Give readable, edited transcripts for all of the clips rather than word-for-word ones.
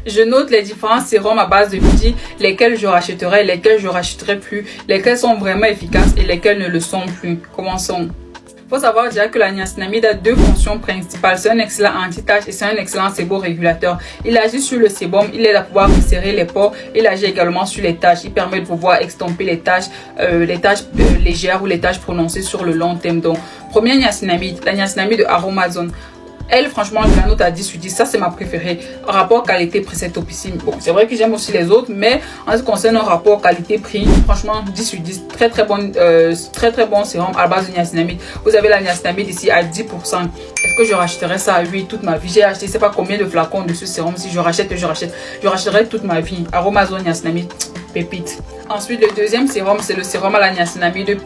Je note les différents sérums à base de midi, lesquels je rachèterai, lesquels je rachèterai plus, lesquels sont vraiment efficaces et lesquels ne le sont plus. Commençons. Il faut savoir déjà que la niacinamide a deux fonctions principales. C'est un excellent anti-tache et c'est un excellent séborégulateur. Il agit sur le sébum, il aide à pouvoir serrer les pores. Il agit également sur les taches. Il permet de pouvoir estomper les taches légères ou les taches prononcées sur le long terme. Donc, première niacinamide, la niacinamide de Aromazone. Elle, franchement, je la note à 10 sur 10. Ça, c'est ma préférée. Rapport qualité-prix, c'est topissime. Bon, c'est vrai que j'aime aussi les autres, mais en ce qui concerne un rapport qualité-prix, franchement, 10 sur 10. Très, très bon sérum à la base de niacinamide. Vous avez la niacinamide ici à 10%. Est-ce que je rachèterai ça? Oui, toute ma vie. J'ai acheté, je sais pas combien de flacons de ce sérum. Si je rachète, je rachète. Je rachèterai toute ma vie. Aromazone niacinamide, pépite. Ensuite, le deuxième sérum, c'est le sérum à la niacinamide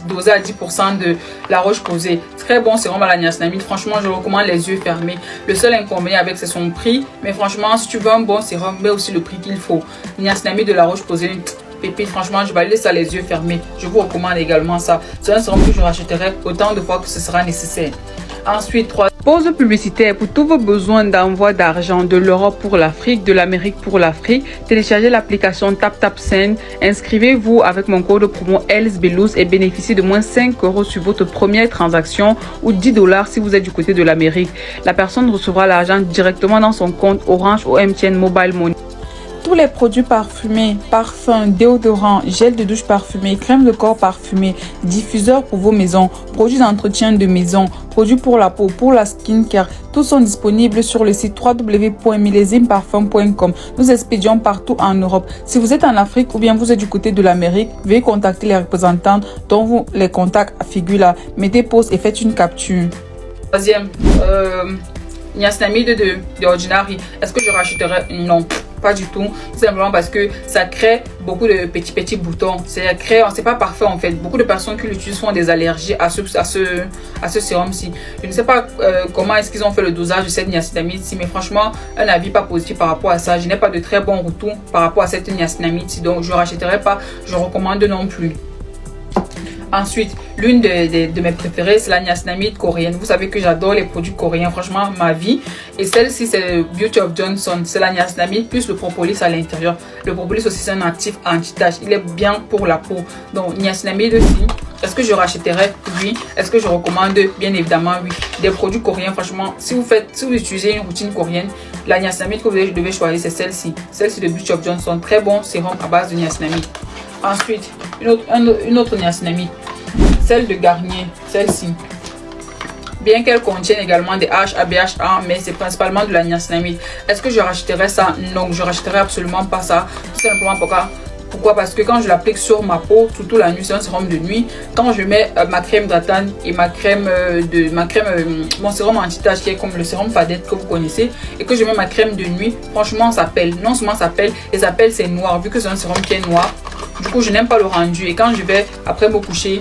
dosé à 10% de La Roche-Posay. Très bon sérum à la niacinamide. Franchement, je le recommande les yeux fermés. Le seul inconvénient avec, c'est son prix. Mais franchement, si tu veux un bon sérum, mais aussi le prix qu'il faut. Niacinamide de La Roche-Posay, pépite. Franchement, je vais aller ça les yeux fermés. Je vous recommande également ça. C'est un sérum que je rachèterai autant de fois que ce sera nécessaire. Ensuite, pause publicitaire. Pour tous vos besoins d'envoi d'argent de l'Europe pour l'Afrique, de l'Amérique pour l'Afrique, téléchargez l'application TapTapSend. Inscrivez-vous avec mon code promo ELSBELOUS et bénéficiez de moins 5 € sur votre première transaction ou 10 $ si vous êtes du côté de l'Amérique. La personne recevra l'argent directement dans son compte Orange ou MTN Mobile Money. Tous les produits parfumés, parfums, déodorants, gel de douche parfumé, crème de corps parfumée, diffuseurs pour vos maisons, produits d'entretien de maison, produits pour la peau, pour la skincare, tous sont disponibles sur le site www.millesimparfums.com. Nous expédions partout en Europe. Si vous êtes en Afrique ou bien vous êtes du côté de l'Amérique, veuillez contacter les représentants dont les contacts figurent là. Mettez pause et faites une capture. Troisième, niacinamide de Ordinary. Est-ce que je rachèterai? Non. Pas du tout, tout simplement parce que ça crée beaucoup de petits boutons. C'est pas parfait en fait. Beaucoup de personnes qui l'utilisent font des allergies à ce sérum-ci. Je ne sais pas comment est-ce qu'ils ont fait le dosage de cette niacinamide-ci, mais franchement, un avis pas positif par rapport à ça. Je n'ai pas de très bon retour par rapport à cette niacinamide-ci, donc je ne rachèterai pas, je recommande non plus. Ensuite, l'une de mes préférées, c'est la niacinamide coréenne. Vous savez que j'adore les produits coréens, franchement, ma vie. Et celle-ci, c'est Beauty of Johnson. C'est la niacinamide plus le propolis à l'intérieur. Le propolis aussi, c'est un actif anti-tache. Il est bien pour la peau. Donc, niacinamide aussi. Est-ce que je rachèterai? Oui. Est-ce que je recommande? Bien évidemment, oui. Des produits coréens, franchement, si vous utilisez une routine coréenne, la niacinamide que vous devez choisir, c'est celle-ci. Celle-ci de Beauty of Johnson. Très bon sérum à base de niacinamide. Ensuite, une autre niacinamide, celle de Garnier, celle-ci. Bien qu'elle contienne également des HA, mais c'est principalement de la niacinamide. Est-ce que je rachèterai ça? Non, je rachèterai absolument pas ça. Tout simplement pourquoi? Parce que quand je l'applique sur ma peau, surtout la nuit, c'est un sérum de nuit. Quand je mets ma crème hydratante et mon sérum anti-tache qui est comme le sérum Fadette que vous connaissez, et que je mets ma crème de nuit, franchement ça pèle. Non seulement ça pèle, et ça pèle c'est noir, vu que c'est un sérum qui est noir. Du coup, je n'aime pas le rendu. Et quand je vais après me coucher,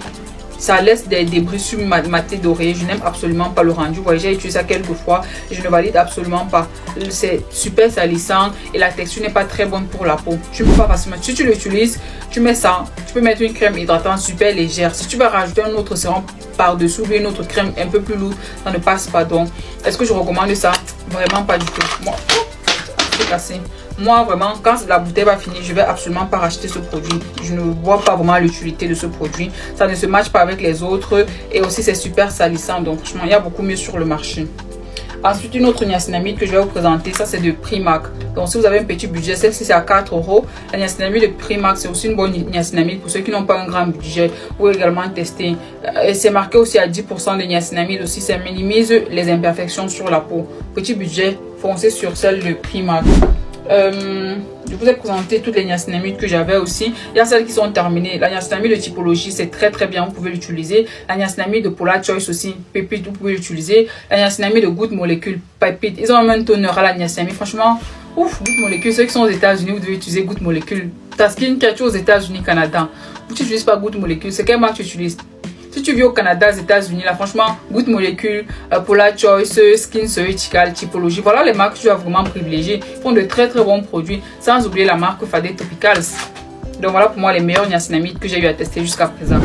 ça laisse des débris sur ma tête d'oreiller. Je n'aime absolument pas le rendu. Vous voyez, j'ai utilisé ça quelques fois et je ne valide absolument pas. C'est super salissant et la texture n'est pas très bonne pour la peau. Tu ne peux pas facilement. Si tu l'utilises, tu mets ça. Tu peux mettre une crème hydratante super légère. Si tu vas rajouter un autre sérum par-dessous ou une autre crème un peu plus lourde, ça ne passe pas. Donc, est-ce que je recommande ça? Vraiment pas du tout. Moi, c'est cassé. Moi, vraiment, quand la bouteille va finir, je vais absolument pas racheter ce produit. Je ne vois pas vraiment l'utilité de ce produit. Ça ne se matche pas avec les autres. Et aussi, c'est super salissant. Donc, franchement, il y a beaucoup mieux sur le marché. Ensuite, une autre niacinamide que je vais vous présenter, ça c'est de Primark. Donc, si vous avez un petit budget, celle-ci c'est à 4 €. La niacinamide de Primark, c'est aussi une bonne niacinamide pour ceux qui n'ont pas un grand budget. Vous pouvez également tester. C'est marqué aussi à 10% de niacinamide aussi. Ça minimise les imperfections sur la peau. Petit budget, foncez sur celle de Primark. Je vous ai présenté toutes les niacinamides que j'avais aussi. Il y a celles qui sont terminées. La niacinamide de typologie, c'est très très bien, vous pouvez l'utiliser. La niacinamide de Polar Choice aussi, pépite, vous pouvez l'utiliser. La niacinamide de Good Molecule, pépite. Ils ont un même teneur à la niacinamide. Franchement, ouf, Good Molecule. Ceux qui sont aux États-Unis, vous devez utiliser Good Molecule. Ta skincare, tu es aux États-Unis, Canada. Tu n'utilises pas Good Molecule. C'est quelle marque tu utilises? Si tu vis au Canada, aux États-Unis, là, franchement, Good Molecule, Polar Choice, Skin Surgical, Typologie, voilà les marques que tu dois vraiment privilégier. Ils font de très très bons produits, sans oublier la marque Fadette Topicals. Donc voilà pour moi les meilleures niacinamides que j'ai eu à tester jusqu'à présent.